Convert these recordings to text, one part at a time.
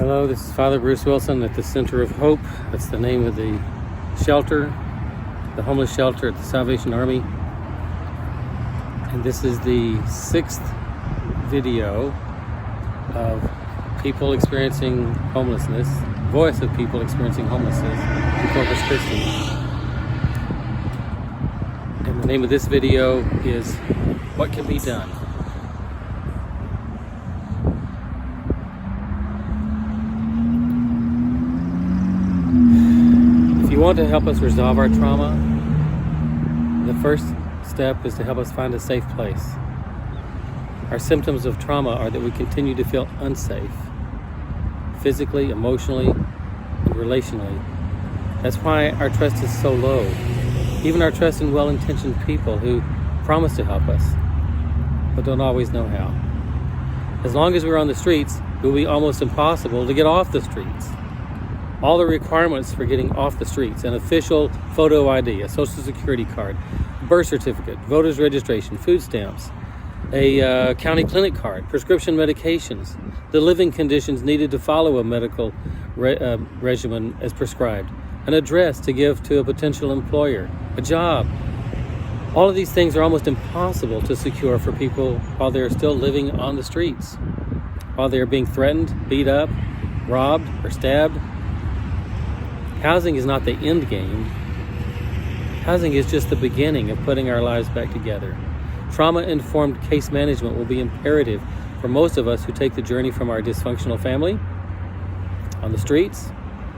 Hello, this is Father Bruce Wilson at the Center of Hope. That's the name of the shelter, the homeless shelter at the Salvation Army. And this is the 6th video of People Experiencing Homelessness, voice of People Experiencing Homelessness in Corpus Christi. And the name of this video is What Can Be Done? If you want to help us resolve our trauma, the first step is to help us find a safe place. Our symptoms of trauma are that we continue to feel unsafe, physically, emotionally, and relationally. That's why our trust is so low. Even our trust in well-intentioned people who promise to help us, but don't always know how. As long as we're on the streets, it will be almost impossible to get off the streets. All the requirements for getting off the streets: an official photo ID, a social security card, birth certificate, voter's registration, food stamps, a county clinic card, prescription medications, the living conditions needed to follow a medical regimen as prescribed, an address to give to a potential employer, a job. All of these things are almost impossible to secure for people while they're still living on the streets, while they're being threatened, beat up, robbed, or stabbed. Housing is not the end game. Housing is just the beginning of putting our lives back together. Trauma-informed case management will be imperative for most of us who take the journey from our dysfunctional family on the streets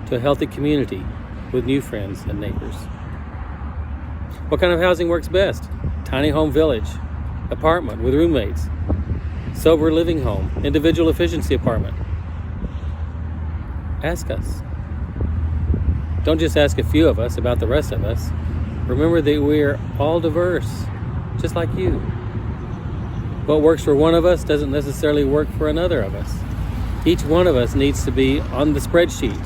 to a healthy community with new friends and neighbors. What kind of housing works best? Tiny home village, apartment with roommates, sober living home, individual efficiency apartment? Ask us. Don't just ask a few of us about the rest of us. Remember that we're all diverse, just like you. What works for one of us doesn't necessarily work for another of us. Each one of us needs to be on the spreadsheet,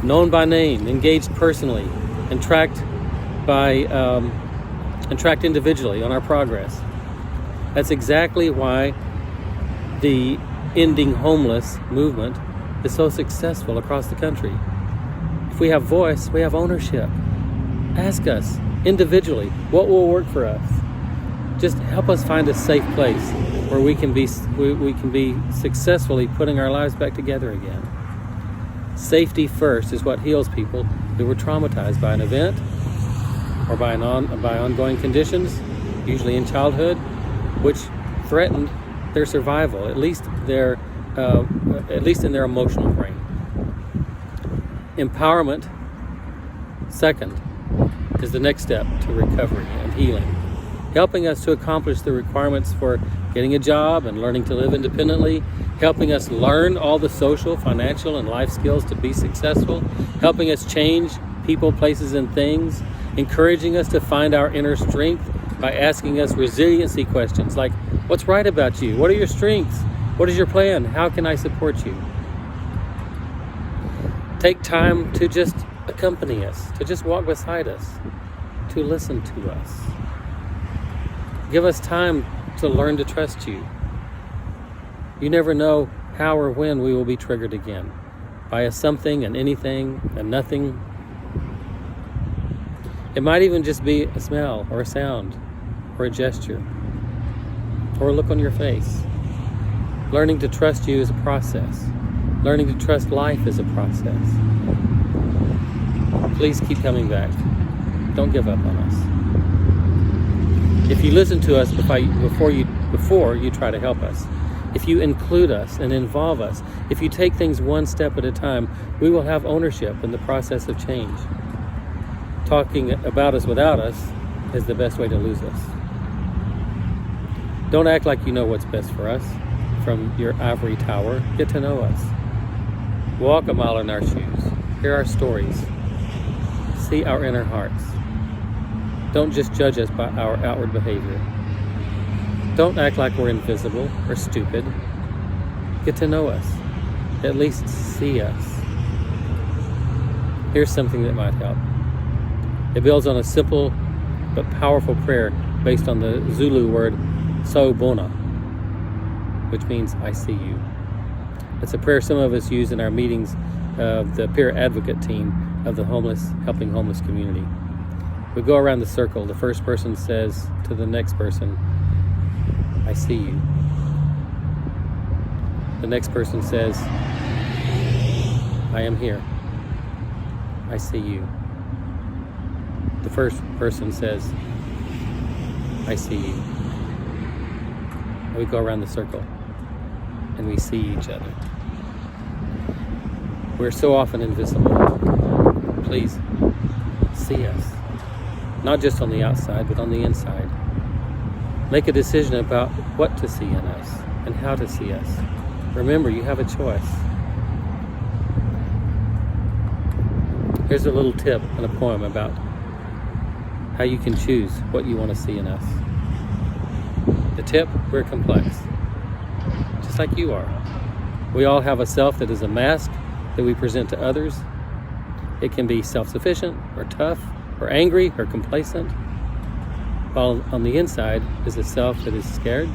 known by name, engaged personally, and tracked individually on our progress. That's exactly why the Ending Homeless movement is so successful across the country. If we have voice, we have ownership. Ask us individually what will work for us. Just help us find a safe place where we can be successfully putting our lives back together again. Safety first is what heals people who were traumatized by an event or by ongoing conditions, usually in childhood, which threatened their survival, at least in their emotional brain. Empowerment, second, is the next step to recovery and healing, helping us to accomplish the requirements for getting a job and learning to live independently, helping us learn all the social, financial, and life skills to be successful, helping us change people, places, and things, encouraging us to find our inner strength by asking us resiliency questions like, what's right about you? What are your strengths? What is your plan? How can I support you? Take time to just accompany us, to just walk beside us, to listen to us. Give us time to learn to trust you. You never know how or when we will be triggered again by a something, and anything, and nothing. It might even just be a smell, or a sound, or a gesture, or a look on your face. Learning to trust you is a process. Learning to trust life is a process. Please keep coming back. Don't give up on us. If you listen to us before you try to help us, if you include us and involve us, if you take things one step at a time, we will have ownership in the process of change. Talking about us without us is the best way to lose us. Don't act like you know what's best for us from your ivory tower. Get to know us. Walk a mile in our shoes. Hear our stories. See our inner hearts. Don't just judge us by our outward behavior. Don't act like we're invisible or stupid. Get to know us. At least see us. Here's something that might help. It builds on a simple but powerful prayer based on the Zulu word "Sawubona," which means I see you. It's a prayer some of us use in our meetings of the peer advocate team of the helping homeless community. We go around the circle. The first person says to the next person, I see you. The next person says, I am here. I see you. The first person says, I see you. And we go around the circle and we see each other. We're so often invisible. Please see us. Not just on the outside, but on the inside. Make a decision about what to see in us and how to see us. Remember, you have a choice. Here's a little tip and a poem about how you can choose what you want to see in us. The tip, we're complex, just like you are. We all have a self that is a mask that we present to others. It can be self-sufficient or tough or angry or complacent, while on the inside is a self that is scared,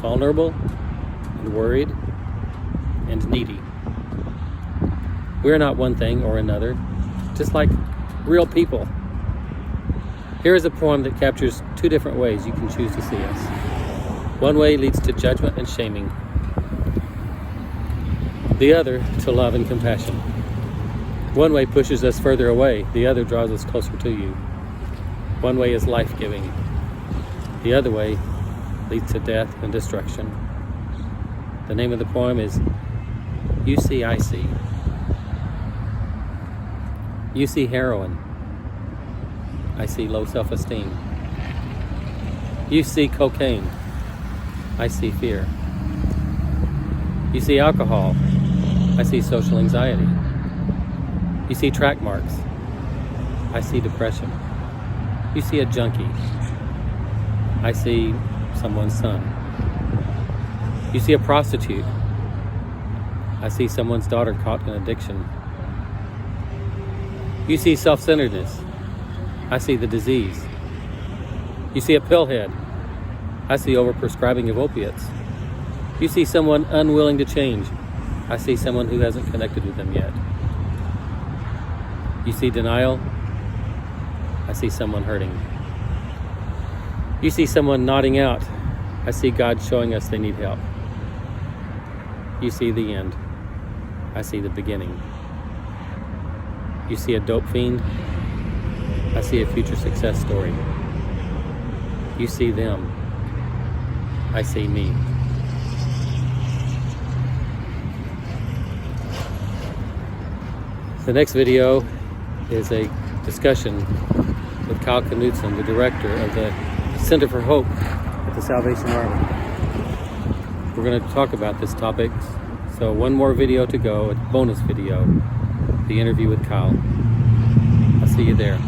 vulnerable, and worried, and needy. We're not one thing or another, just like real people. Here is a poem that captures two different ways you can choose to see us. One way leads to judgment and shaming. The other to love and compassion. One way pushes us further away. The other draws us closer to you. One way is life-giving. The other way leads to death and destruction. The name of the poem is You See, I See. You see heroin. I see low self-esteem. You see cocaine. I see fear. You see alcohol. I see social anxiety. You see track marks. I see depression. You see a junkie. I see someone's son. You see a prostitute. I see someone's daughter caught in addiction. You see self-centeredness. I see the disease. You see a pillhead. I see overprescribing of opiates. You see someone unwilling to change. I see someone who hasn't connected with them yet. You see denial. I see someone hurting. You see someone nodding out. I see God showing us they need help. You see the end. I see the beginning. You see a dope fiend. I see a future success story. You see them. I see me. The next video is a discussion with Kyle Knudsen, the director of the Center for Hope at the Salvation Army. We're going to talk about this topic. So one more video to go, a bonus video, the interview with Kyle. I'll see you there.